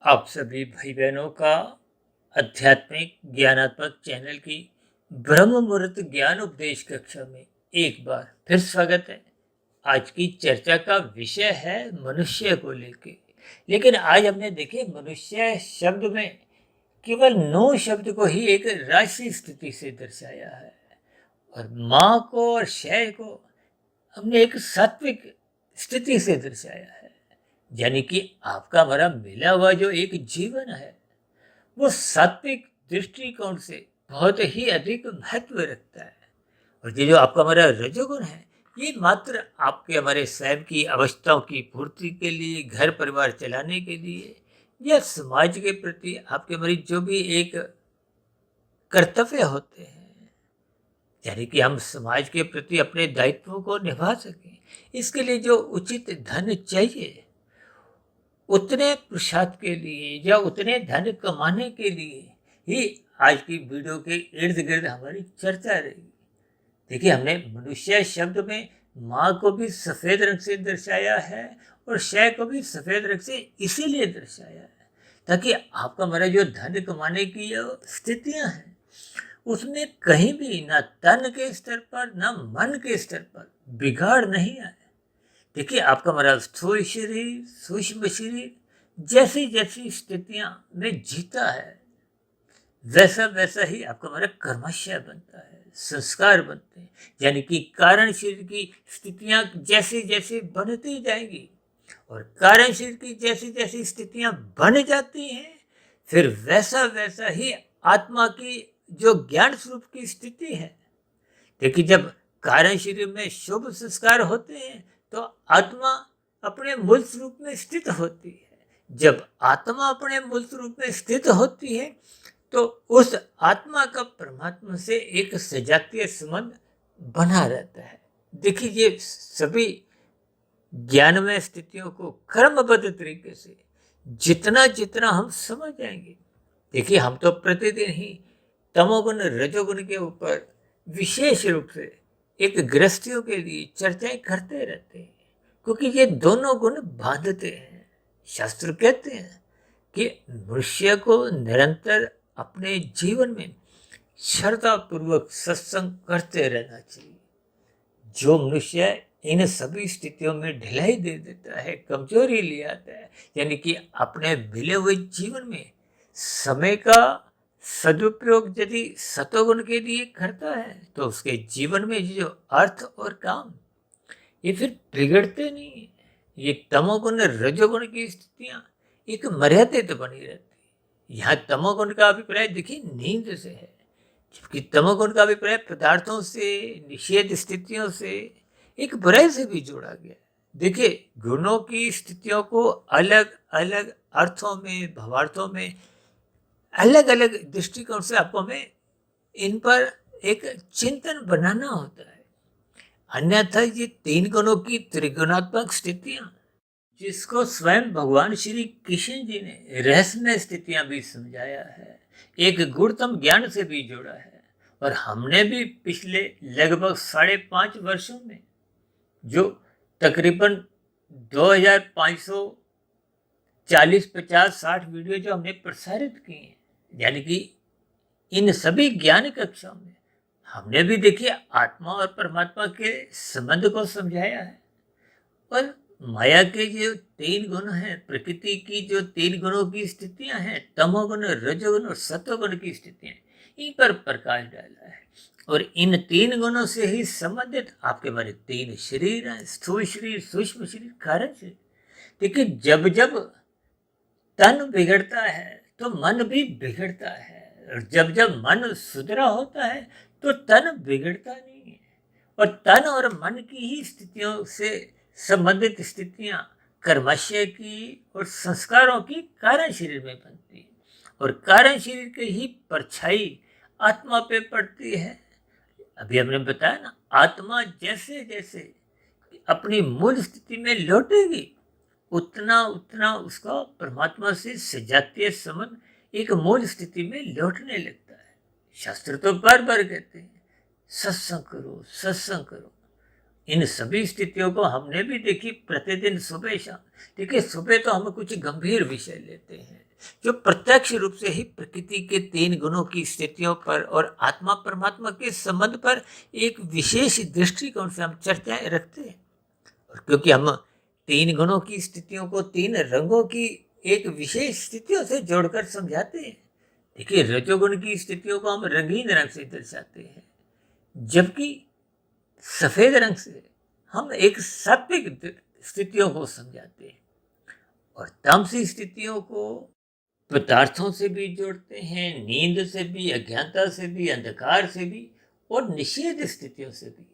आप सभी भाई बहनों का आध्यात्मिक ज्ञानात्मक चैनल की ब्रह्म मुहूर्त ज्ञान उपदेश कक्षा में एक बार फिर स्वागत है। आज की चर्चा का विषय है मनुष्य को लेके। लेकिन आज हमने देखे मनुष्य शब्द में केवल 9 शब्द को ही एक राशि स्थिति से दर्शाया है और माँ को और शय को हमने एक सात्विक स्थिति से दर्शाया है। यानी कि आपका हमारा मिला हुआ जो एक जीवन है वो सात्विक दृष्टिकोण से बहुत ही अधिक महत्व रखता है। और ये जो आपका हमारा रजोगुण है ये मात्र आपके हमारे स्वयं की अवस्थाओं की पूर्ति के लिए, घर परिवार चलाने के लिए या समाज के प्रति आपके हमारी जो भी एक कर्तव्य होते हैं, यानी कि हम समाज के प्रति अपने दायित्वों को निभा सकें, इसके लिए जो उचित धन चाहिए उतने पुरुषार्थ के लिए या उतने धन कमाने के लिए ही आज की वीडियो के इर्द गिर्द हमारी चर्चा रहेगी। देखिए, हमने मनुष्य शब्द में माँ को भी सफ़ेद रंग से दर्शाया है और शय को भी सफ़ेद रंग से इसीलिए दर्शाया है ताकि आपका हमारा जो धन कमाने की जो स्थितियाँ हैं उसमें कहीं भी ना तन के स्तर पर ना मन के स्तर पर बिगाड़ नहीं आए। देखिए, आपका हमारा स्थूल शरीर, सूक्ष्म शरीर जैसी जैसी स्थितियां में जीता है वैसा वैसा ही आपका हमारा कर्मशय बनता है, संस्कार बनते हैं। यानी कि कारण शरीर की स्थितियां जैसी जैसी बनती जाएंगी और कारण शरीर की जैसी जैसी स्थितियां बन जाती हैं फिर वैसा वैसा ही आत्मा की जो ज्ञान स्वरूप की स्थिति है। देखिए, जब कारण शरीर में शुभ संस्कार होते हैं तो आत्मा अपने मूल स्वरूप में स्थित होती है। जब आत्मा अपने मूल स्वरूप में स्थित होती है तो उस आत्मा का परमात्मा से एक सजातीय संबंध बना रहता है। देखिए, ये सभी ज्ञानमय स्थितियों को कर्मबद्ध तरीके से जितना जितना हम समझ जाएंगे, देखिए हम तो प्रतिदिन ही तमोगुण रजोगुण के ऊपर विशेष रूप से एक गृहस्थियों के लिए चर्चाएं करते रहते हैं क्योंकि ये दोनों गुण बांधते हैं। शास्त्र कहते हैं कि मनुष्य को निरंतर अपने जीवन में श्रद्धापूर्वक सत्संग करते रहना चाहिए। जो मनुष्य इन सभी स्थितियों में ढिलाई दे देता है, कमजोरी ले आता है, यानी कि अपने मिले हुए जीवन में समय का सदुपयोग यदि सतोगुण के लिए करता है तो उसके जीवन में जो अर्थ और काम ये फिर बिगड़ते नहीं है। ये तमोगुण रजोगुण की स्थितियां एक मर्यादित बनी रहती है। यहाँ तमोगुण का अभिप्राय देखिए नींद से है, जबकि तमोगुण का अभिप्राय पदार्थों से, निषेध स्थितियों से, एक बुराई से भी जोड़ा गया। देखिए, गुणों की स्थितियों को अलग अलग अर्थों में, भावार्थों में, अलग अलग दृष्टिकोण से आपको हमें इन पर एक चिंतन बनाना होता है। अन्यथा ये 3 गुणों की त्रिगुणात्मक स्थितियां, जिसको स्वयं भगवान श्री कृष्ण जी ने रहस्यमय स्थितियां भी समझाया है, एक गुणतम ज्ञान से भी जोड़ा है। और हमने भी पिछले लगभग 5.5 वर्षों में जो तकरीबन 2540, 50, 60 वीडियो जो हमने प्रसारित किए हैं, यानी कि इन सभी ज्ञान कक्षाओं में हमने भी देखिए आत्मा और परमात्मा के संबंध को समझाया है और माया के जो 3 गुण हैं, प्रकृति की जो 3 गुणों की स्थितियां हैं, तमोगुण, रजोगुण और सतोगुण की स्थितियां, इन पर प्रकाश डाला है। और इन 3 गुणों से ही संबंधित आपके हमारे 3 शरीर हैं, स्थूल शरीर, सूक्ष्म शरीर, कारण शरीर। देखिए, जब जब तन बिगड़ता है तो मन भी बिगड़ता है और जब जब मन सुधरा होता है तो तन बिगड़ता नहीं है। और तन और मन की ही स्थितियों से संबंधित स्थितियां कर्मशय की और संस्कारों की कारण शरीर में बनती है और कारण शरीर की ही परछाई आत्मा पे पड़ती है। अभी हमने बताया ना, आत्मा जैसे जैसे अपनी मूल स्थिति में लौटेगी उतना उतना उसका परमात्मा से सजातीय संबंध एक मूल स्थिति में लौटने लगता है। शास्त्र तो बार बार कहते हैं सत्संग करो, सत्संग करो। इन सभी स्थितियों को हमने भी देखी प्रतिदिन सुबह शाम। देखिए, सुबह तो हम कुछ गंभीर विषय लेते हैं, जो प्रत्यक्ष रूप से ही प्रकृति के 3 गुणों की स्थितियों पर और आत्मा परमात्मा के संबंध पर एक विशेष दृष्टिकोण से हम चर्चाएं रखते हैं। और क्योंकि हम 3 गुणों की स्थितियों को 3 रंगों की एक विशेष स्थितियों से जोड़कर समझाते हैं। देखिए, रजोगुण की स्थितियों को हम रंगीन रंग से दर्शाते हैं, जबकि सफेद रंग से हम एक सात्विक स्थितियों को समझाते हैं, और तामसी स्थितियों को पदार्थों से भी जोड़ते हैं, नींद से भी, अज्ञानता से भी, अंधकार से भी, और निषेध स्थितियों से भी।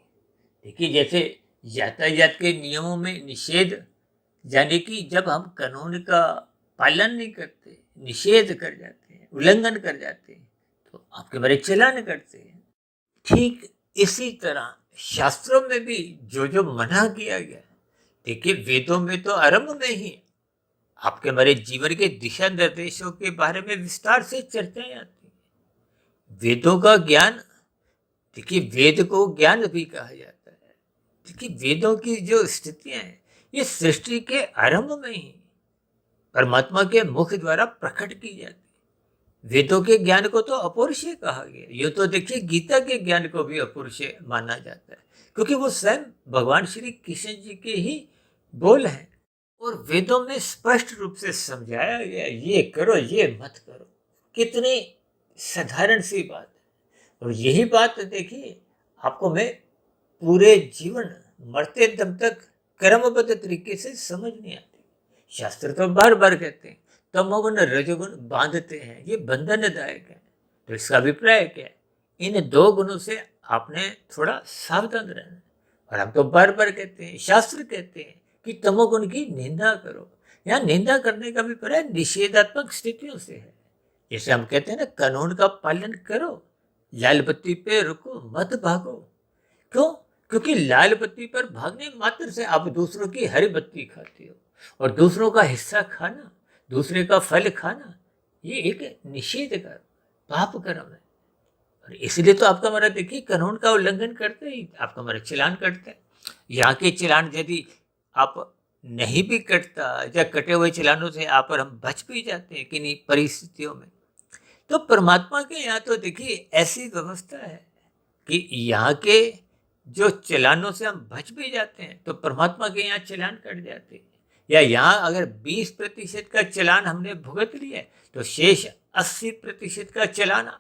देखिए, जैसे यातायात के नियमों में निषेध, यानी कि जब हम कानून का पालन नहीं करते, निषेध कर जाते हैं, उल्लंघन कर जाते हैं, तो आपके बड़े चालान करते हैं। ठीक इसी तरह शास्त्रों में भी जो जो मना किया गया, देखिए वेदों में तो आरंभ में ही आपके हमारे जीवन के दिशा निर्देशों के बारे में विस्तार से चर्चाएं आती हैं। वेदों का ज्ञान, देखिए वेद को ज्ञान भी कहा जाता है। देखिए, वेदों की जो स्थितियां हैं, ये सृष्टि के आरंभ में ही परमात्मा के मुख द्वारा प्रकट की जाती है। वेदों के ज्ञान को तो अपौरुषेय कहा गया। ये तो देखिए गीता के ज्ञान को भी अपौरुषेय माना जाता है, क्योंकि वो स्वयं भगवान श्री कृष्ण जी के ही बोल हैं। और वेदों में स्पष्ट रूप से समझाया गया, ये करो, ये मत करो। कितनी साधारण सी बात है। और यही बात देखिए आपको मैं पूरे जीवन मरते दम तक क्रमबद्ध तरीके से समझ नहीं आती। शास्त्र तो बार बार कहते हैं तमोगुण रजोगुण बांधते हैं, ये बंधनदायक है। तो इसका अभिप्राय क्या है? इन 2 गुणों से आपने थोड़ा सावधान रहना। और हम तो बार बार कहते हैं, शास्त्र कहते हैं कि तमोगुण की निंदा करो। यहाँ निंदा करने का अभिप्राय निषेधात्मक स्थितियों से है। जैसे हम कहते हैं ना, कानून का पालन करो, लाल बत्ती पे रुको, मत भागो। क्यों? क्योंकि लाल बत्ती पर भागने मात्र से आप दूसरों की हरी बत्ती खाते हो, और दूसरों का हिस्सा खाना, दूसरे का फल खाना, ये एक निषेध का पाप कर्म है। और इसलिए तो आपका हमारा देखिए कानून का उल्लंघन करते ही आपका हमारा चलान करते हैं। यहाँ के चलान यदि आप नहीं भी कटता, या कटे हुए चलानों से आप और हम बच भी जाते हैं किन्हीं परिस्थितियों में, तो परमात्मा के यहाँ तो देखिए ऐसी व्यवस्था है कि यहाँ के जो चलानों से हम बच भी जाते हैं, तो परमात्मा के यहाँ चलान कट जाते हैं। या यहाँ अगर 20% का चलान हमने भुगत लिया है, तो शेष 80% का चलान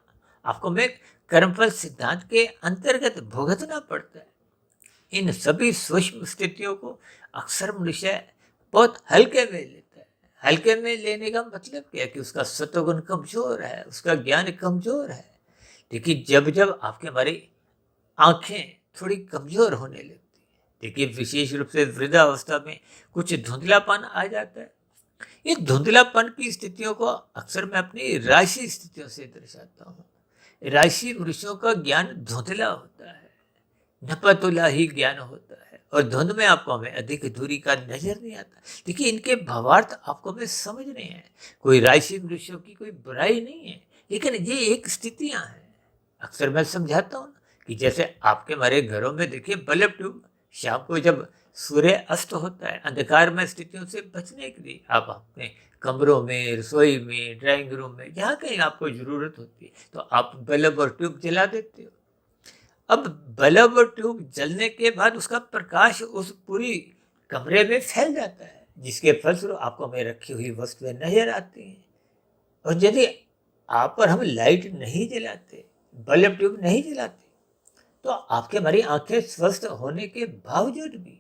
आपको में कर्मफल सिद्धांत के अंतर्गत भुगतना पड़ता है। इन सभी सूक्ष्म स्थितियों को अक्सर मनुष्य बहुत हल्के में लेता है। हल्के में लेने का मतलब क्या है? कि उसका सत्वगुण कमजोर है, उसका ज्ञान कमजोर है। देखिए, जब जब आपके हमारी आंखें थोड़ी कमजोर होने लगती है, देखिए विशेष रूप से वृद्धावस्था में कुछ धुंधलापन आ जाता है। ये धुंधलापन की स्थितियों को अक्सर मैं अपनी राशि स्थितियों से दर्शाता हूँ। राशि मनुष्यों का ज्ञान धुंधला होता है, नपतुला ही ज्ञान होता है, और धुंध में आपको हमें अधिक दूरी का नजर नहीं आता। देखिए, इनके भावार्थ आपको हमें समझ नहीं है। कोई राशि मनुष्यों की कोई बुराई नहीं है, लेकिन ये एक स्थितियां हैं। अक्सर मैं समझाता हूँ कि जैसे आपके हमारे घरों में देखिए बल्ब ट्यूब, शाम को जब सूर्य अस्त होता है, अंधकार में स्थितियों से बचने के लिए आप अपने कमरों में, रसोई में, ड्राइंग रूम में, जहाँ कहीं आपको जरूरत होती है, तो आप बल्ब और ट्यूब जला देते हो। अब बल्ब और ट्यूब जलने के बाद उसका प्रकाश उस पूरी कमरे में फैल जाता है, जिसके फलस्वरूप आपको हमें रखी हुई वस्तुएं नजर आती हैं। और यदि आप पर हम लाइट नहीं जलाते, बल्ब ट्यूब नहीं जलाते, तो आपके हमारी आंखें स्वस्थ होने के बावजूद भी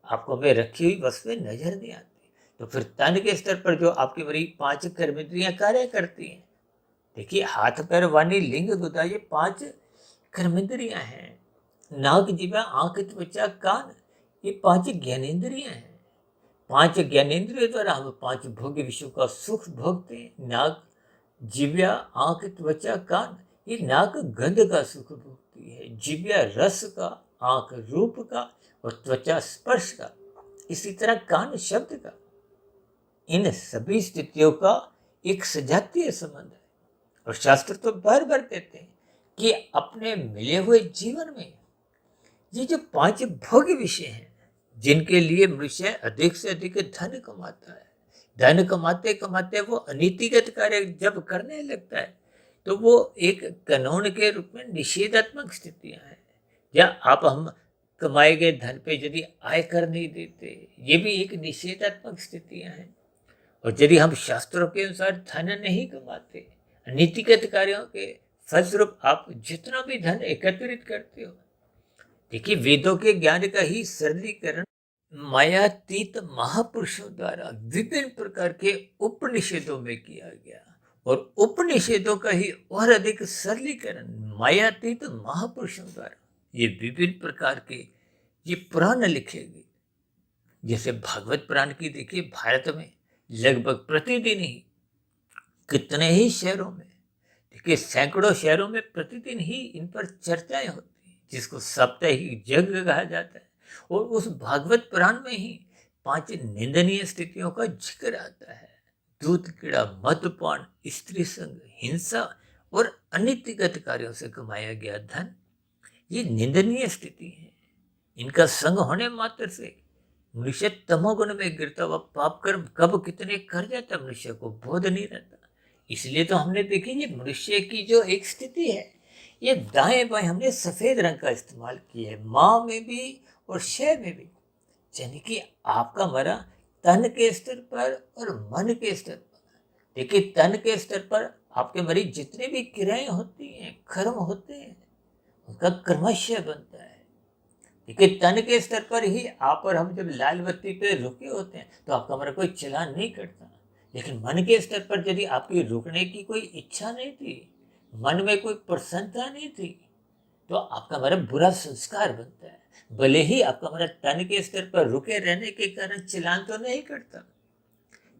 आपको हमें रखी हुई वस्तुएं नजर नहीं आती। तो फिर तन के स्तर पर जो आपकी हमारी 5 कर्मेंद्रियां कार्य करती हैं, देखिए हाथ पैर वाणी लिंग गुदा, ये 5 कर्मेंद्रियां हैं। नाक जीवा आंख त्वचा कान, ये 5 ज्ञानेंद्रियां हैं। 5 ज्ञानेंद्रियों द्वारा हम 5 भोग्य विषयों का सुख भोगते हैं। नाक जीव्या आंख त्वचा कान, ये नाक गंध का सुख भोगती है, जीव्या रस का, आंख रूप का, और त्वचा स्पर्श का, इसी तरह कान शब्द का। इन सभी स्थितियों का एक सजातीय संबंध है। और शास्त्र तो बार बार कहते हैं कि अपने मिले हुए जीवन में ये जो 5 भोग्य विषय हैं, जिनके लिए मनुष्य अधिक से अधिक धन कमाता है, धन कमाते कमाते वो अनीतिगत कार्य जब करने लगता है तो वो एक कानून के रूप में निषेधात्मक स्थितियां हैं। या आप हम कमाए गए धन पे यदि आयकर नहीं देते, ये भी एक निषेधात्मक स्थितियां हैं। और यदि हम शास्त्रों के अनुसार धन नहीं कमाते, नीतिगत कार्यों के फलस्वरूप आप जितना भी धन एकत्रित करते हो, देखिए वेदों के ज्ञान का ही सरलीकरण मायातीत महापुरुषों द्वारा विभिन्न प्रकार के उपनिषदों में किया गया। और उपनिषदों का ही और अधिक सरलीकरण मायातीत महापुरुषों द्वारा ये विभिन्न प्रकार के ये पुराण लिखे गए। जैसे भागवत पुराण की देखिए, भारत में लगभग प्रतिदिन ही कितने ही शहरों में, देखिए सैकड़ों शहरों में प्रतिदिन ही इन पर चर्चाएं होती हैं, जिसको साप्ताहिक यज्ञ कहा जाता है। और उस भागवत पुराण में ही 5 निंदनीय स्थितियों का जिक्र आता है। दूध कीड़ा, मद्यपान, स्त्री संग, हिंसा और अनीतिगत कार्यों से कमाया गया धन, ये निंदनीय स्थिति है। इनका संग होने मात्र से मनुष्य तमोगुण में गिरता हुआ पाप कर्म कब कितने कर जाता मनुष्य को बोध नहीं रहता। इसलिए तो हमने देखी ये मनुष्य की जो एक स्थिति है, ये दाएं बाएं हमने सफेद रंग का इस्तेमाल किया है, माँ में भी और शय में भी। यानी कि आपका मरा तन के स्तर पर और मन के स्तर पर। देखिए तन के स्तर पर आपके मरी जितने भी क्रियाएं होती हैं, कर्म होते हैं, उनका कर्मशय बनता है। देखिए तन के स्तर पर ही आप और हम जब लाल बत्ती पे रुके होते हैं तो आपका हमारा कोई चलान नहीं करता। लेकिन मन के स्तर पर यदि आपकी रुकने की कोई इच्छा नहीं थी, मन में कोई प्रसन्नता नहीं थी, तो आपका हमारा बुरा संस्कार बनता है। भले ही आपका हमारा तन के स्तर पर रुके रहने के कारण चलान तो नहीं करता।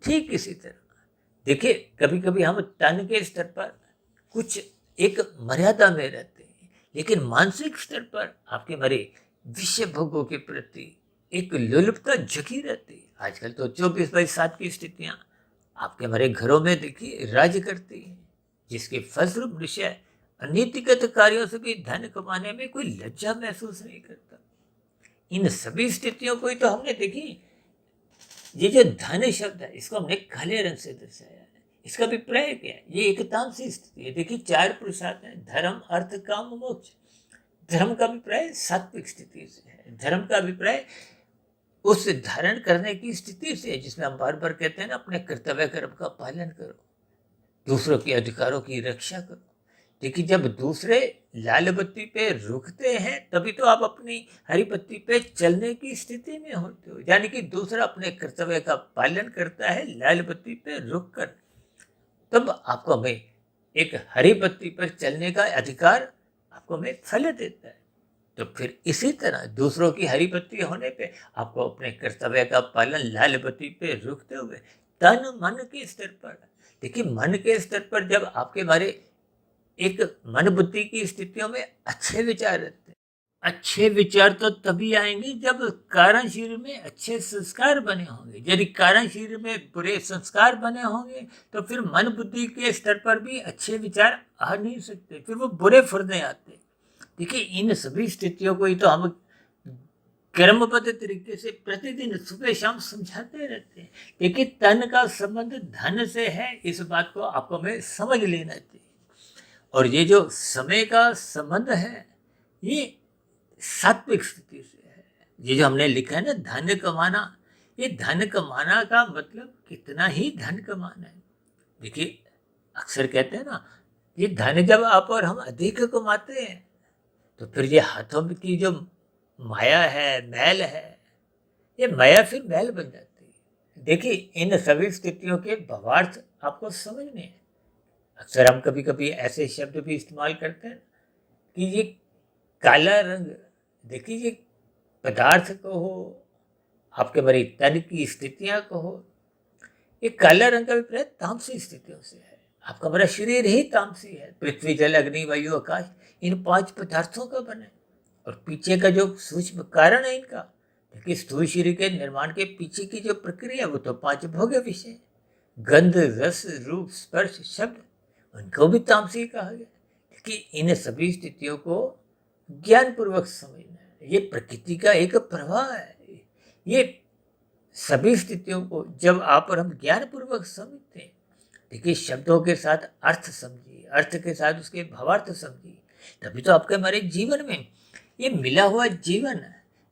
ठीक इसी तरह देखिए कभी कभी हम तन के स्तर पर कुछ एक मर्यादा में रहते हैं, लेकिन मानसिक स्तर पर आपके हमारे विषय भोगों के प्रति एक लोलुपता जगी रहती है। आजकल तो 24/7 की स्थितियां आपके हमारे घरों में देखिए राज्य करती हैं, जिसके फलस्वरूप मनुष्य अनीतिगत कार्यों से भी धन कमाने में कोई लज्जा महसूस नहीं करता। इन सभी स्थितियों को ही तो हमने देखी, ये जो धन शब्द है इसको हमने काले रंग से दर्शाया है। इसका अभिप्राय क्या है? ये एक तामसी स्थिति है। देखिए 4 पुरुषार्थ हैं, धर्म, अर्थ, काम, मोक्ष। धर्म का अभिप्राय सात्विक स्थिति से है। धर्म का अभिप्राय उस धारण करने की स्थिति से है जिसमें हम बार बार कहते हैं ना, अपने कर्तव्य कर्म का पालन करो, दूसरों के अधिकारों की रक्षा करो। देखिए जब दूसरे लाल बत्ती पे रुकते हैं तभी तो आप अपनी हरी बत्ती पे चलने की स्थिति में होते हो। यानी कि दूसरा अपने कर्तव्य का पालन करता है लाल बत्ती पे रुककर, तब आपको हमें एक हरी बत्ती पर चलने का अधिकार आपको हमें फल देता है। तो फिर इसी तरह दूसरों की हरी बत्ती होने पे आपको अपने कर्तव्य का पालन लाल बत्ती पे रुकते हुए तन मन के स्तर पर, देखिए मन के स्तर पर जब आपके बारे एक मन बुद्धि की स्थितियों में अच्छे विचार रहते हैं। अच्छे विचार तो तभी आएंगे जब कारण शरीर में अच्छे संस्कार बने होंगे। यदि कारण शरीर में बुरे संस्कार बने होंगे तो फिर मन बुद्धि के स्तर पर भी अच्छे विचार आ नहीं सकते, फिर वो बुरे फुर्दे आते। देखिए इन सभी स्थितियों को ही तो हम कर्मबद्ध तरीके से प्रतिदिन सुबह शाम समझाते रहते हैं। देखिए तन का संबंध धन से है, इस बात को आपको हमें समझ लेना चाहिए। और ये जो समय का संबंध है ये सात्विक स्थिति से है। ये जो हमने लिखा है ना धन कमाना, ये धन कमाना का मतलब कितना ही धन कमाना है। देखिए अक्सर कहते हैं ना, ये धन जब आप और हम अधिक कमाते हैं तो फिर ये हाथों की जो माया है, मैल है, ये माया फिर मैल बन जाती है। देखिए इन सभी स्थितियों के भावार्थ आपको समझने हैं। अक्सर हम कभी कभी ऐसे शब्द भी इस्तेमाल करते हैं कि ये काला रंग, देखिए ये पदार्थ को हो, आपके मेरी तन की स्थितियां को हो, ये काला रंग का अभिप्राय तामसी स्थितियों से है। आपका मेरा शरीर ही तामसी है। पृथ्वी, जल, अग्नि, वायु, आकाश, इन 5 पदार्थों का बना है। और पीछे का जो सूक्ष्म कारण है इनका, देखिए स्थूल शरीर के निर्माण के पीछे की जो प्रक्रिया वो तो 5 भोग्य विषय, गंध, रस, रूप, स्पर्श, शब्द, उनको भी तामसी कहा गया। कि इन सभी स्थितियों को ज्ञान पूर्वक समझना है। ये प्रकृति का एक प्रवाह है, ये सभी स्थितियों को जब आप और हम ज्ञानपूर्वक समझते हैं, देखिए शब्दों के साथ अर्थ समझिए, अर्थ के साथ उसके भावार्थ समझिए, तभी तो आपके हमारे जीवन में ये मिला हुआ जीवन,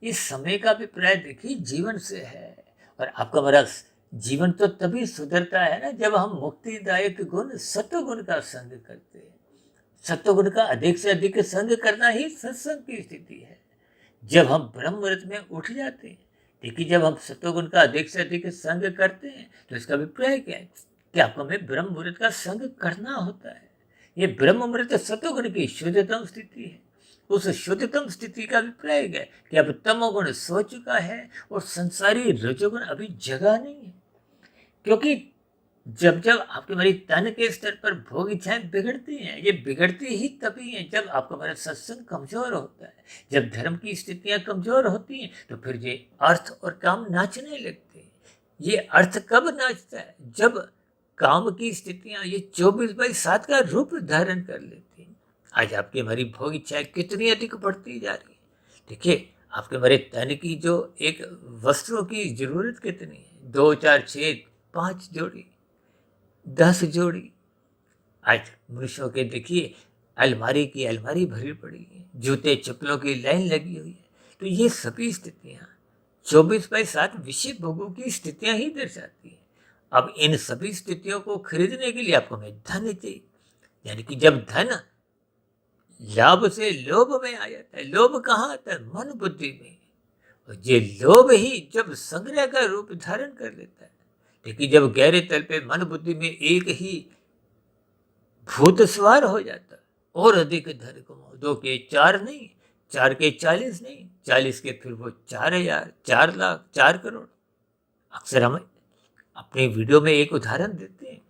इस समय का अभिप्राय देखिए जीवन से है। और आपका हमारा जीवन तो तभी सुधरता है ना जब हम मुक्तिदायक गुण सत्व गुण का संग करते हैं। सत्व गुण का अधिक से अधिक संग करना ही सत्संग की स्थिति है। जब हम ब्रह्म मुहूर्त में उठ जाते हैं, देखिए जब हम सत्वगुण का अधिक से अधिक संग करते हैं तो इसका अभिप्राय क्या है कि आपको हमें ब्रह्म मुहूर्त का संग करना होता है। ये ब्रह्म मुहूर्त सत्वगुण की शुद्धतम स्थिति है। उस शुद्धतम स्थिति का अभिप्राय क्या है कि अब तमोगुण सो चुका है और संसारी रजोगुण अभी जगा नहीं है। क्योंकि जब जब आपके हमारी तन के स्तर पर भोग इच्छाएं बिगड़ती हैं, ये बिगड़ती ही तभी है जब आपका हमारा सत्संग कमजोर होता है। जब धर्म की स्थितियां कमजोर होती हैं तो फिर ये अर्थ और काम नाचने लगते हैं। ये अर्थ कब नाचता है? जब काम की स्थितियां ये 24/7 का रूप धारण कर लेती हैं। आज आपकी हमारी भोग इच्छाएं कितनी अधिक बढ़ती जा रही है। देखिए आपके हमारे तन की जो एक वस्त्रों की जरूरत कितनी है, 2 4 6 5 जोड़ी 10 जोड़ी। आज मनुष्यों के देखिए अलमारी की अलमारी भरी पड़ी है, जूते चप्पलों की लाइन लगी हुई है। तो ये सभी स्थितियां 24/7 विषय भोगों की स्थितियां ही दर्शाती हैं। अब इन सभी स्थितियों को खरीदने के लिए आपको हमें धन चाहिए। यानी कि जब धन लाभ से लोभ में आ जाता है, लोभ कहाँ आता है? मन बुद्धि में। और ये लोभ ही जब संग्रह का रूप धारण कर लेता है, देखिए जब गहरे तल पे मन बुद्धि में एक ही भूत सवार हो जाता है, और अधिक धन कमाओ, 2 के 4 नहीं, 4 के 40 नहीं, 40 के फिर वो 4000, 4 लाख, 4 करोड़। अक्सर हम अपने वीडियो में एक उदाहरण देते हैं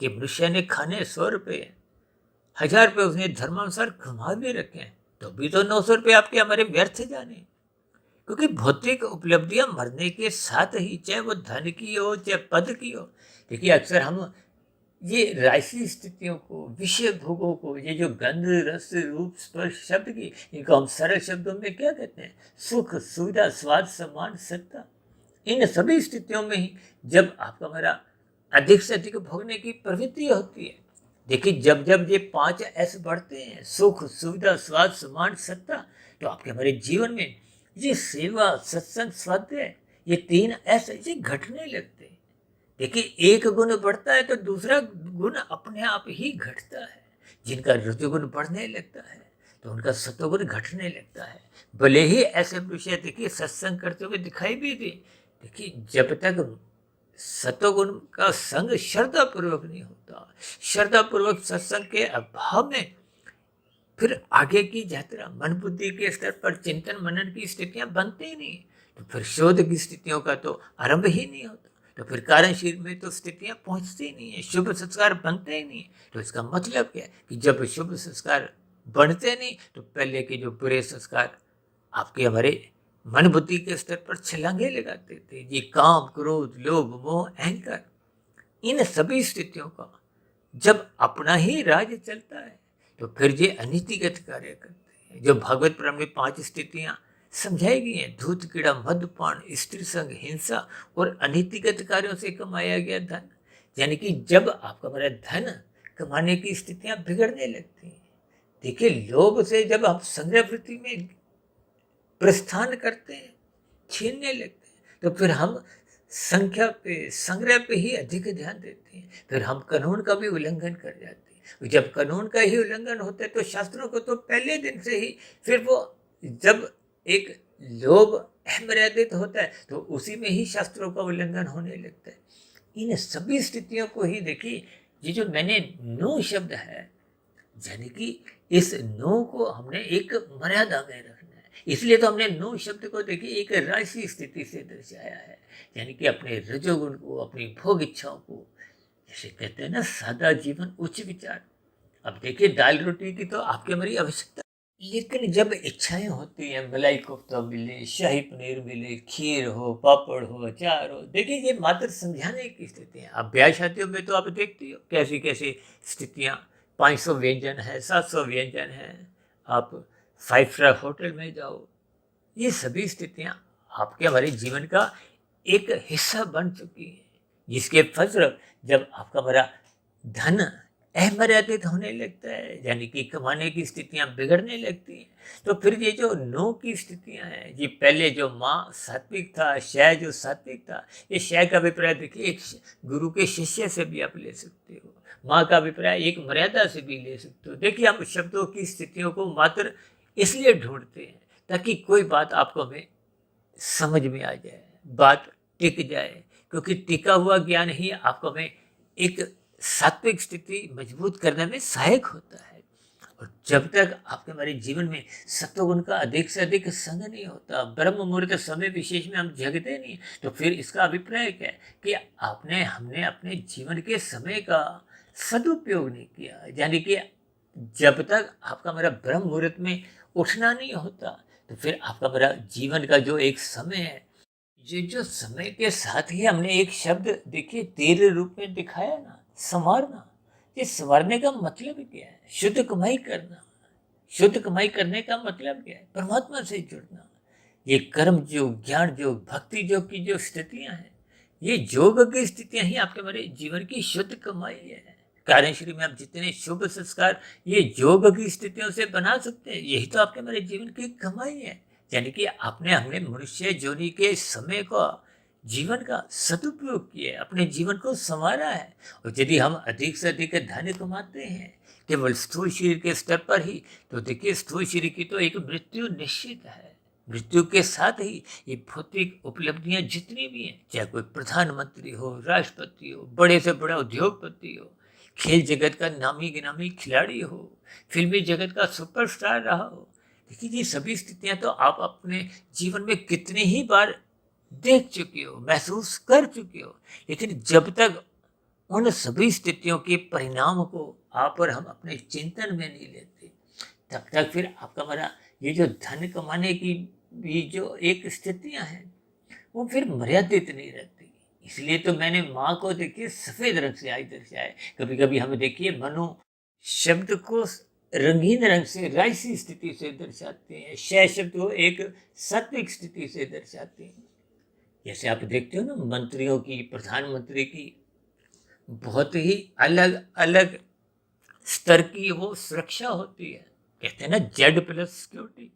कि मनुष्य ने खाने 100 रुपये, 1000 रुपये उसने धर्मानुसार कमा भी रखे हैं, तो भी तो 900 रुपये आपके हमारे व्यर्थ जाने। क्योंकि भौतिक उपलब्धियां मरने के साथ ही, चाहे वो धन की हो चाहे पद की हो, देखिए अक्सर हम ये राशि स्थितियों को, विषय भोगों को, ये जो गंध रस रूप स्पर्श शब्द की, इनको हम सरल शब्दों में क्या कहते हैं? सुख सुविधा स्वाद सम्मान सत्ता। इन सभी स्थितियों में ही जब आपका हमारा अधिक से अधिक भोगने की प्रवृत्ति होती है, देखिए जब जब ये 5 S बढ़ते हैं, सुख सुविधा स्वाद सम्मान सत्ता, तो आपके हमारे जीवन में ये सेवा सत्संग स्वाध्याय, ये 3 S ऐसे घटने लगते हैं। देखिए एक गुण बढ़ता है तो दूसरा गुण अपने आप ही घटता है। जिनका रजोगुण बढ़ने लगता है तो उनका सतोगुण घटने लगता है। भले ही ऐसे विषय देखिए सत्संग करते हुए दिखाई भी दे, देखिए जब तक सतोगुण का संग श्रद्धा पूर्वक नहीं होता, श्रद्धा पूर्वक सत्संग के अभाव में फिर आगे की यात्रा मन बुद्धि के स्तर पर चिंतन मनन की स्थितियां बनती ही नहीं, तो फिर शोध की स्थितियों का तो आरंभ ही नहीं होता, तो फिर कार्यशील में तो स्थितियां पहुंचती नहीं है, शुभ संस्कार बनते ही नहीं। तो इसका मतलब क्या है कि जब शुभ संस्कार बनते नहीं तो पहले के जो बुरे संस्कार आपके हमारे मन बुद्धि के स्तर पर छलांगे लगाते थे, ये काम क्रोध लोभ मोह अहंकार, इन सभी स्थितियों का जब अपना ही राज चलता है तो फिर ये अनीतिगत कार्य करते हैं। जो भागवत पुराण में 5 स्थितियां समझाई गई हैं, धूत कीड़ा मद्यपान स्त्री संग हिंसा और अनीतिगत कार्यों से कमाया गया धन। यानी कि जब आपका हमारा धन कमाने की स्थितियां बिगड़ने लगती हैं, देखिए लोभ से जब हम संग्रह वृत्ति में प्रस्थान करते हैं, छीनने लगते हैं, तो फिर हम संख्या पे संग्रह पे ही अधिक ध्यान देते हैं। फिर हम कानून का भी उल्लंघन कर जाते हैं। जब कानून का ही उल्लंघन होता है तो शास्त्रों को तो पहले दिन से ही फिर वो जब एक लोभ अमर्यादित होता है तो उसी में ही शास्त्रों का उल्लंघन होने लगता है। इन सभी स्थितियों को ही देखिए, ये जो मैंने नो शब्द है, यानी कि इस नो को हमने एक मर्यादा में रखना है, इसलिए तो हमने नो शब्द को देखिए एक राशि स्थिति से दर्शाया है। यानी कि अपने रजोगुण को, अपनी भोग इच्छाओं को, जैसे कहते हैं ना सादा जीवन उच्च विचार। अब देखिए दाल रोटी की तो आपके हमारी आवश्यकता, लेकिन जब इच्छाएं होती हैं, मलाई कोफ्ता मिले, शाही पनीर मिले, खीर हो, पापड़ हो, अचार हो, देखिए ये मात्र समझाने की स्थिति है। अब ब्याह शादियों में तो आप देखती हो कैसी कैसी स्थितियाँ, 500 व्यंजन है, 700 व्यंजन है, आप 5 स्टार होटल में जाओ, ये सभी स्थितियाँ आपके हमारे जीवन का एक हिस्सा बन चुकी है, जिसके फलस्वरूप जब आपका मेरा धन अमर्यादित होने लगता है, यानी कि कमाने की स्थितियां बिगड़ने लगती हैं, तो फिर ये जो नो की स्थितियां हैं, ये पहले जो माँ सात्विक था, शय जो सात्विक था, ये शय का अभिप्राय देखिए एक गुरु के शिष्य से भी आप ले सकते हो, माँ का अभिप्राय एक मर्यादा से भी ले सकते हो। देखिए हम शब्दों की स्थितियों को मात्र इसलिए ढूंढते हैं ताकि कोई बात आपको हमें समझ में आ जाए, बात टिक जाए, क्योंकि टिका हुआ ज्ञान ही आपको में एक सात्विक स्थिति मजबूत करने में सहायक होता है। और जब तक आपके हमारे जीवन में सत्वगुण का अधिक से अधिक संग नहीं होता, ब्रह्म मुहूर्त समय विशेष में हम जगते नहीं, तो फिर इसका अभिप्राय क्या है कि हमने अपने जीवन के समय का सदुपयोग नहीं किया। यानी कि जब तक आपका मेरा ब्रह्म मुहूर्त में उठना नहीं होता, तो फिर आपका मेरा जीवन का जो एक समय है, ये जो समय के साथ ही हमने एक शब्द देखिए तीर रूप में दिखाया ना, संवारना। ये संवारने का मतलब क्या है? शुद्ध कमाई करना। शुद्ध कमाई करने का मतलब क्या है? परमात्मा से जुड़ना। ये कर्म योग, ज्ञान योग, भक्ति योग की जो स्थितियां हैं, ये योग की स्थितियां ही आपके हमारे जीवन की शुद्ध कमाई है। कार्यश्री में आप जितने शुभ संस्कार ये योग की स्थितियों से बना सकते हैं, यही तो आपके हमारे जीवन की कमाई है। यानी कि हमने मनुष्य जोनी के समय को, जीवन का सदुपयोग किया है, अपने जीवन को संवारा है। और यदि हम अधिक से अधिक धन कमाते हैं केवल स्थूल शरीर के स्तर पर ही, तो देखिए स्थूल शरीर की तो एक मृत्यु निश्चित है। मृत्यु के साथ ही ये भौतिक उपलब्धियां जितनी भी हैं, चाहे कोई प्रधानमंत्री हो, राष्ट्रपति हो, बड़े से बड़ा उद्योगपति हो, खेल जगत का नामी गिनामी खिलाड़ी हो, फिल्मी जगत का सुपरस्टार रहा हो, देखिए ये सभी स्थितियां तो आप अपने जीवन में कितनी ही बार देख चुके हो, महसूस कर चुके हो। लेकिन जब तक उन सभी स्थितियों के परिणाम को आप और हम अपने चिंतन में नहीं लेते, तब तक फिर आपका हमारा ये जो धन कमाने की भी जो एक स्थितियां हैं, वो फिर मर्यादित नहीं रहती। इसलिए तो मैंने माँ को देखिए सफेद रंग से आज दर्शाया है। कभी कभी हम देखिए मनो शब्द को रंगीन रंग से राजसी स्थिति से दर्शाते हैं, शय शब्द को एक सात्विक स्थिति से दर्शाते हैं। जैसे आप देखते हो ना, मंत्रियों की, प्रधानमंत्री की बहुत ही अलग अलग स्तर की वो सुरक्षा होती है। कहते हैं ना Z+ सिक्योरिटी,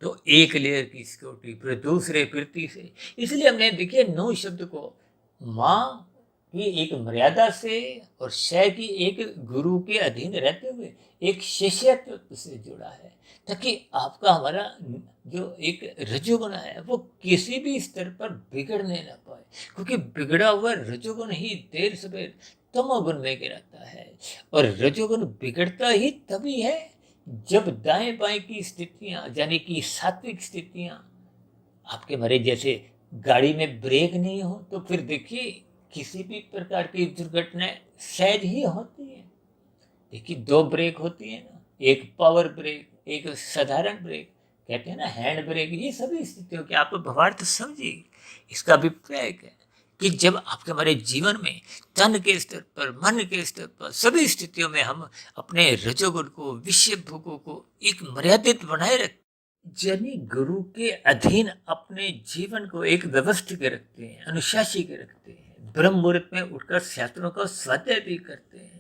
तो एक लेयर की सिक्योरिटी, फिर दूसरे, फिर तीसरे। इसलिए हमने देखिए नो शब्द को माँ की एक मर्यादा से और शय की एक गुरु के अधीन रहते हुए एक शिष्यत्व से जुड़ा है, ताकि आपका हमारा जो एक रजोगुण है वो किसी भी स्तर पर बिगड़ने ना पाए, क्योंकि बिगड़ा हुआ रजोगुण ही देर सवेर तमोगुण में गिराता है। और रजोगुण बिगड़ता ही तभी है जब दाएं बाएं की स्थितियां, यानी कि सात्विक स्थितियां आपके मरे, जैसे गाड़ी में ब्रेक नहीं हो तो फिर देखिए किसी भी प्रकार की दुर्घटनाएं सहज ही होती है। देखिए 2 ब्रेक होती है ना, एक पावर ब्रेक, एक साधारण ब्रेक, कहते हैं ना हैंड ब्रेक। ये सभी स्थितियों के आप भावार्थ समझिए। इसका अभिप्राय क्या है कि जब आपके हमारे जीवन में तन के स्तर पर, मन के स्तर पर, सभी स्थितियों में हम अपने रजोगुण को, विषय भोगों को एक मर्यादित बनाए रखते, यानी गुरु के अधीन अपने जीवन को एक व्यवस्थित रखते हैं, अनुशासित रखते हैं, ब्रह्म मुहूर्त में उठकर शास्त्रों का स्वाध्याय भी करते हैं,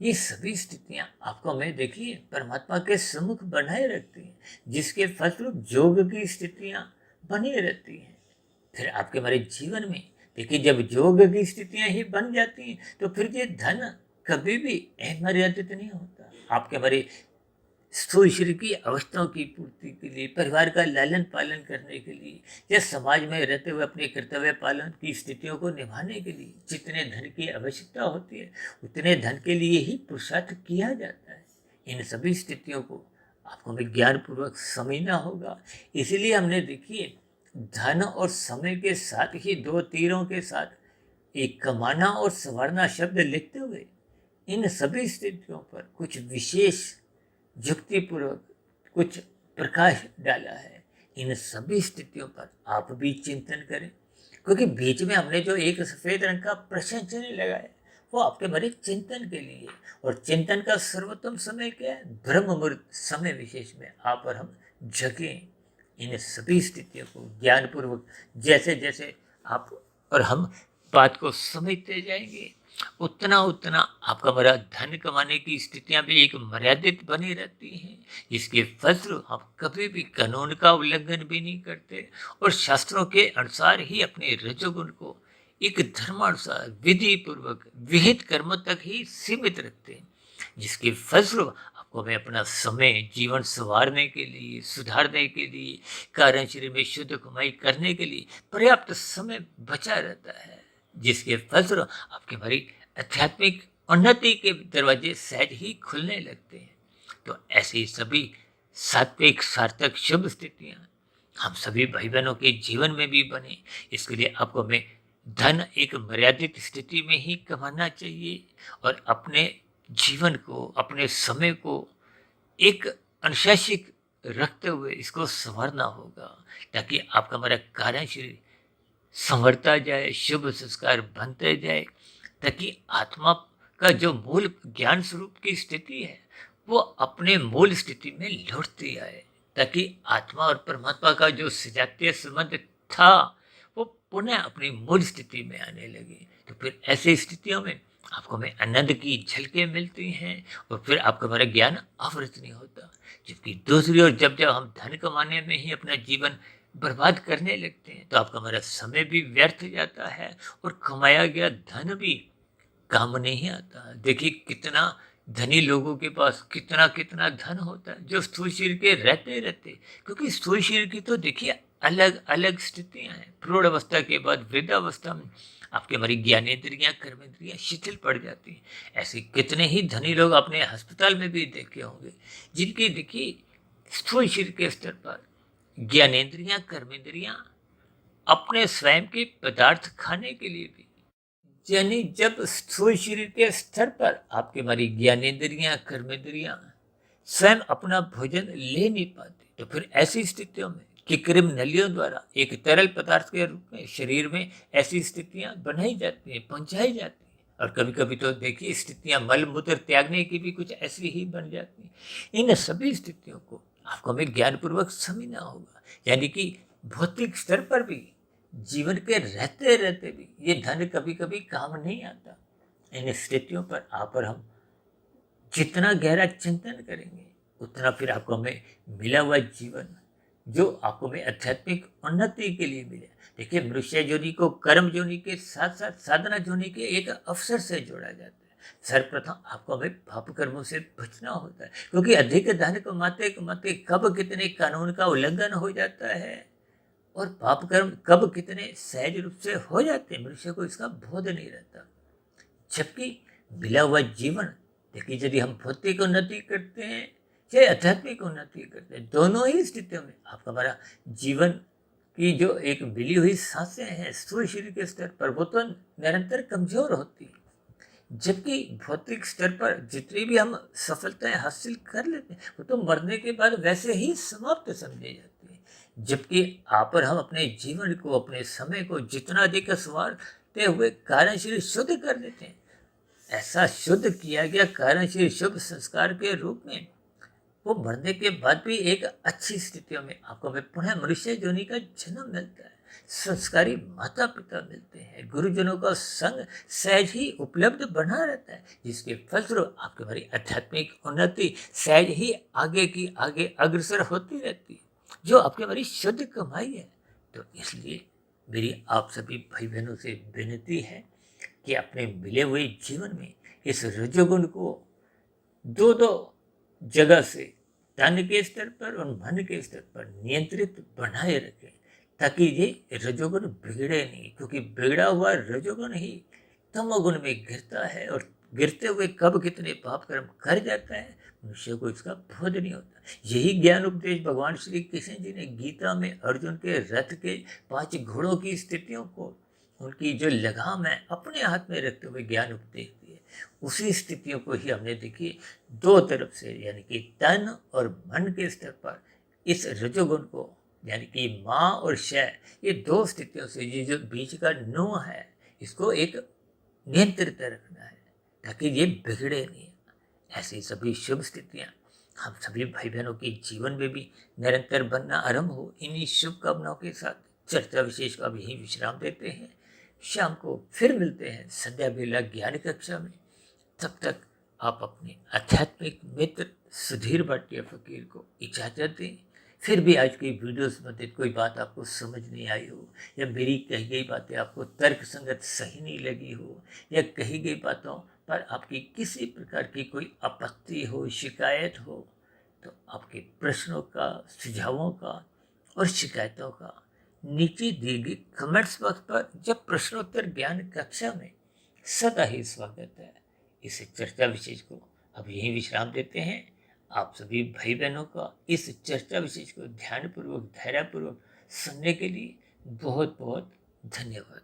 ये सभी स्थितियां आपको मैं देखिए परमात्मा के सम्मुख बनाए रखती हैं, जिसके फलस्वरूप योग की स्थितियां बनी रहती हैं। फिर आपके हमारे जीवन में देखिए जब योग की स्थितियां ही बन जाती हैं, तो फिर ये धन कभी भी अमर्यादित नहीं होता। आपके हमारे स्थूल शरीर की अवस्थाओं की पूर्ति के लिए, परिवार का लालन पालन करने के लिए, या समाज में रहते हुए अपने कर्तव्य पालन की स्थितियों को निभाने के लिए जितने धन की आवश्यकता होती है, उतने धन के लिए ही पुरुषार्थ किया जाता है। इन सभी स्थितियों को आपको हमें ज्ञानपूर्वक समझना होगा। इसीलिए हमने देखिए धन और समय के साथ ही 2 तीरों के साथ एक कमाना और संवारना शब्द लिखते हुए इन सभी स्थितियों पर कुछ विशेष युक्तिपूर्वक कुछ प्रकाश डाला है। इन सभी स्थितियों पर आप भी चिंतन करें, क्योंकि बीच में हमने जो एक सफेद रंग का प्रश्न चिन्ह लगाया वो आपके हमारे चिंतन के लिए। और चिंतन का सर्वोत्तम समय क्या है? ब्रह्म मुहूर्त समय विशेष में आप और हम जगें, इन सभी स्थितियों को ज्ञानपूर्वक जैसे जैसे आप और हम बात को समझते जाएंगे, उतना उतना आपका हमारा धन कमाने की स्थितियां भी एक मर्यादित बनी रहती हैं, जिसके फलस्वरूप हम कभी भी कानून का उल्लंघन भी नहीं करते और शास्त्रों के अनुसार ही अपने रजोगुण को एक धर्मानुसार विधि पूर्वक विहित कर्मों तक ही सीमित रखते हैं, जिसके फलस्वरूप आपको हमें अपना समय जीवन संवारने के लिए, सुधारने के लिए, कार्य शरीर में शुद्ध कमाई करने के लिए पर्याप्त समय बचा रहता है, जिसके फलस्वरूप आपकी हमारी आध्यात्मिक उन्नति के दरवाजे सहज ही खुलने लगते हैं। तो ऐसी सभी सात्विक सार्थक शुभ स्थितियां हम सभी भाई बहनों के जीवन में भी बने, इसके लिए आपको हमें धन एक मर्यादित स्थिति में ही कमाना चाहिए और अपने जीवन को, अपने समय को एक अनुशासित रखते हुए इसको संवारना होगा, ताकि आपका हमारा कार्य शरीर संवरता जाए, शुभ संस्कार बनते जाए, ताकि आत्मा का जो मूल ज्ञान स्वरूप की स्थिति है वो अपने मूल स्थिति में लौटती आए, ताकि आत्मा और परमात्मा का जो सजातीय संबंध था वो पुनः अपनी मूल स्थिति में आने लगे। तो फिर ऐसी स्थितियों में आपको हमें आनंद की झलकें मिलती हैं और फिर आपका हमारा ज्ञान आवृत नहीं होता। जबकि दूसरी ओर जब जब हम धन कमाने में ही अपना जीवन बर्बाद करने लगते हैं तो आपका हमारा समय भी व्यर्थ जाता है और कमाया गया धन भी काम नहीं आता। देखिए कितना धनी लोगों के पास कितना कितना धन होता है जो स्थूल शरीर के रहते रहते, क्योंकि स्थूल शरीर की तो देखिए अलग अलग स्थितियां हैं। प्रौढ़ अवस्था के बाद वृद्धावस्था में आपके हमारी ज्ञानेंद्रियां कर्मेंद्रियां शिथिल पड़ जाती हैं। ऐसे कितने ही धनी लोग अपने अस्पताल में भी देखे होंगे जिनकी देखिए स्थूल शरीर के स्तर पर ज्ञानेंद्रियां कर्मेंद्रियां अपने स्वयं के पदार्थ खाने के लिए भी, यानी जब स्थूल शरीर के स्तर पर आपके हमारी ज्ञानेंद्रियां कर्मेंद्रियां स्वयं अपना भोजन ले नहीं पाते, तो फिर ऐसी स्थितियों में कृत्रिम नलियों द्वारा एक तरल पदार्थ के रूप में शरीर में ऐसी स्थितियां बनाई जाती हैं, पहुंचाई जाती हैं। और कभी कभी तो देखिए स्थितियां मल मूत्र त्यागने की भी कुछ ऐसी ही बन जाती हैं। इन सभी स्थितियों को आपको हमें ज्ञानपूर्वक समझना होगा, यानी कि भौतिक स्तर पर भी जीवन के रहते रहते भी ये धन कभी कभी काम नहीं आता। इन स्थितियों पर आप और हम जितना गहरा चिंतन करेंगे उतना फिर आपको हमें मिला हुआ जीवन जो आपको हमें आध्यात्मिक उन्नति के लिए मिले। देखिए मनुष्य जोनि को कर्म जोनि के साथ साथ साधना जोनि के एक अवसर से जोड़ा जाता है। सर्वप्रथम आपको हमें पाप कर्मों से बचना होता है, क्योंकि अधिक धन कमाते कमाते कब कितने कानून का उल्लंघन हो जाता है और पाप कर्म कब कितने सहज रूप से हो जाते हैं, मनुष्य को इसका बोध नहीं रहता। जबकि मिला हुआ जीवन देखिए यदि हम भौतिक उन्नति करते हैं चाहे आध्यात्मिक उन्नति करते हैं, दोनों ही स्थितियों में आपका हमारा जीवन की जो एक मिली हुई सांसें हैं स्थूल शरीर के स्तर पर वो तो निरंतर कमजोर होती है, जबकि भौतिक स्तर पर जितनी भी हम सफलताएं हासिल कर लेते हैं वो तो मरने के बाद वैसे ही समाप्त समझी जाती है। जबकि आप और हम अपने जीवन को, अपने समय को जितना अधिक संवारते हुए कार्यशील शुद्ध कर देते हैं, ऐसा शुद्ध किया गया कार्यशील शुभ संस्कार के रूप में वो मरने के बाद भी एक अच्छी स्थितियों में आपको हमें पुनः मनुष्य जोनि का जन्म मिलता है। संस्कारी माता पिता मिलते हैं, गुरुजनों का संग सहज ही उपलब्ध बना रहता है, जिसके फलस्वरूप आपकी हमारी आध्यात्मिक उन्नति सहज ही आगे की आगे अग्रसर होती रहती है, जो आपकी हमारी शुद्ध कमाई है। तो इसलिए मेरी आप सभी भाई बहनों से विनती है कि अपने मिले हुए जीवन में इस रजोगुण को दो दो जगह से तन के स्तर पर और मन के स्तर पर नियंत्रित बनाए रखें, ताकि ये रजोगुण बिगड़े नहीं, क्योंकि बिगड़ा हुआ रजोगुण ही तमोगुण में गिरता है और गिरते हुए कब कितने पाप कर्म कर जाता है मनुष्य को इसका बोध नहीं होता। यही ज्ञान उपदेश भगवान श्री कृष्ण जी ने गीता में अर्जुन के रथ के 5 घोड़ों की स्थितियों को, उनकी जो लगाम है अपने हाथ में रखते हुए ज्ञान उपदेश दिए। उसी स्थितियों को ही हमने देखी दो तरफ से, यानी कि तन और मन के स्तर पर इस रजोगुण को, यानी कि माँ और शय, ये दो स्थितियों से ये जो बीच का नो है इसको एक नियंत्रित रखना है ताकि ये बिगड़े नहीं। ऐसी सभी शुभ स्थितियाँ हम सभी भाई बहनों के जीवन में भी निरंतर बनना आरंभ हो। इन्हीं शुभकामनाओं के साथ चर्चा विशेष का भी यहीं विश्राम देते हैं। शाम को फिर मिलते हैं संध्या बेला ज्ञान कक्षा में। तब तक आप अपने आध्यात्मिक मित्र सुधीर भाटिया फकीर को इजाज़त दें। फिर भी आज की वीडियो संबंधित कोई बात आपको समझ नहीं आई हो, या मेरी कही गई बातें आपको तर्क संगत सही नहीं लगी हो, या कही गई बातों पर आपकी किसी प्रकार की कोई आपत्ति हो, शिकायत हो, तो आपके प्रश्नों का, सुझावों का और शिकायतों का नीचे दिए गए कमेंट्स बॉक्स पर जब प्रश्नोत्तर ज्ञान कक्षा में सदा ही स्वागत है। इस चर्चा विशेष को अब यहीं विश्राम देते हैं। आप सभी भाई बहनों का इस चर्चा विशेष को ध्यानपूर्वक, धैर्यपूर्वक सुनने के लिए बहुत बहुत धन्यवाद।